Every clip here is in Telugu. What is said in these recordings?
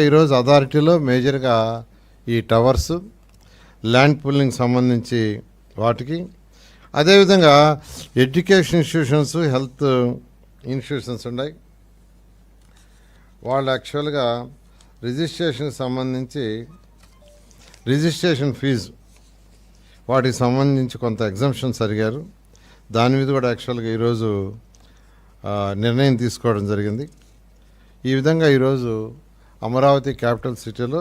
ఈరోజు అథారిటీలో మేజర్గా ఈ టవర్స్, ల్యాండ్ పూలింగ్ సంబంధించి వాటికి, అదేవిధంగా ఎడ్యుకేషన్ ఇన్స్టిట్యూషన్స్, హెల్త్ ఇన్స్టిట్యూషన్స్ ఉన్నాయి. వాళ్ళు యాక్చువల్గా రిజిస్ట్రేషన్ సంబంధించి రిజిస్ట్రేషన్ ఫీజు వాటికి సంబంధించి కొంత ఎగ్జంప్షన్స్ అడిగారు. దాని మీద కూడా యాక్చువల్గా ఈరోజు నిర్ణయం తీసుకోవడం జరిగింది. ఈ విధంగా ఈరోజు అమరావతి క్యాపిటల్ సిటీలో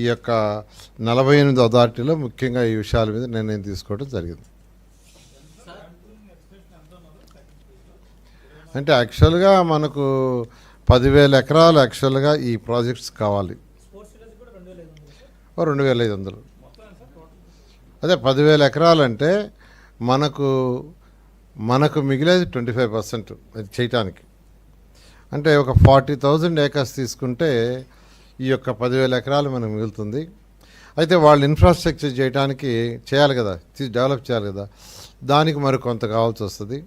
ఈ యొక్క 48 అథారిటీలో ముఖ్యంగా ఈ విషయాల మీద నిర్ణయం తీసుకోవడం జరిగింది. అంటే యాక్చువల్గా మనకు 10,000 ఎకరాలు యాక్చువల్గా ఈ ప్రాజెక్ట్స్ కావాలి. 2,500. అదే 10,000 ఎకరాలు అంటే మనకు మిగిలేది 25% అది చేయటానికి. అంటే ఒక 40,000 ఏకర్స్ తీసుకుంటే ఈ యొక్క 10,000 ఎకరాలు మనకు మిగులుతుంది. అయితే వాళ్ళు ఇన్ఫ్రాస్ట్రక్చర్ చేయడానికి చేయాలి కదా, డెవలప్ చేయాలి కదా, దానికి మరి కొంత కావాల్సి వస్తుంది.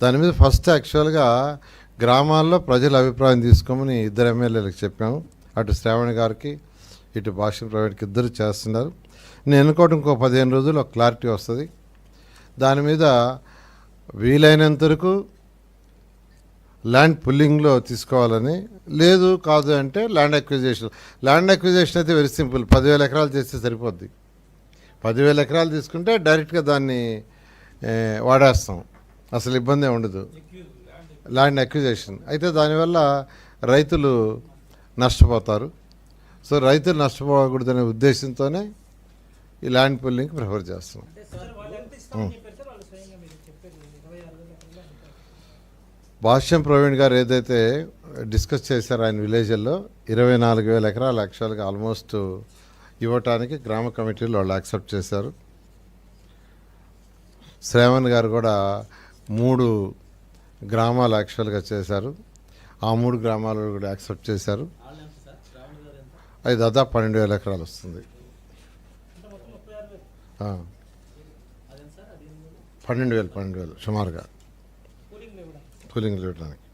దాని మీద ఫస్ట్ యాక్చువల్గా గ్రామాల్లో ప్రజల అభిప్రాయం తీసుకోమని 2 ఎమ్మెల్యేలకు చెప్పాము. అటు శ్రావణి గారికి, ఇటు భాష్యం ప్రైవేట్కి ఇద్దరు చేస్తున్నారు. నేను అనుకోవడం ఇంకో 15 రోజుల్లో క్లారిటీ వస్తుంది. దాని మీద వీలైనంత వరకు ల్యాండ్ పుల్లింగ్లో తీసుకోవాలని, లేదు కాదు అంటే ల్యాండ్ అక్విజిషన్ అయితే వెరీ సింపుల్. 10,000 ఎకరాలు చేస్తే సరిపోద్ది. 10,000 ఎకరాలు తీసుకుంటే డైరెక్ట్గా దాన్ని వాడేస్తాం, అసలు ఇబ్బంది ఉండదు. ల్యాండ్ అక్విజిషన్ అయితే దానివల్ల రైతులు నష్టపోతారు. సో రైతులు నష్టపోకూడదనే ఉద్దేశంతోనే ఈ ల్యాండ్ పుల్లింగ్కి ప్రిఫర్ చేస్తాం. భాష్యం ప్రవీణ్ గారు ఏదైతే డిస్కస్ చేశారో ఆయన విలేజ్లో 24,000 ఎకరాలు యాక్చువల్గా ఆల్మోస్ట్ ఇవ్వటానికి గ్రామ కమిటీలు వాళ్ళు యాక్సెప్ట్ చేశారు. శ్రావణ్ గారు కూడా 3 గ్రామాలు యాక్చువల్గా చేశారు. ఆ 3 గ్రామాలు కూడా యాక్సెప్ట్ చేశారు. అది దాదాపు 12,000 ఎకరాలు వస్తుంది. 12,000 సుమారుగా కూలింగ్లు ఇవ్వడానికి.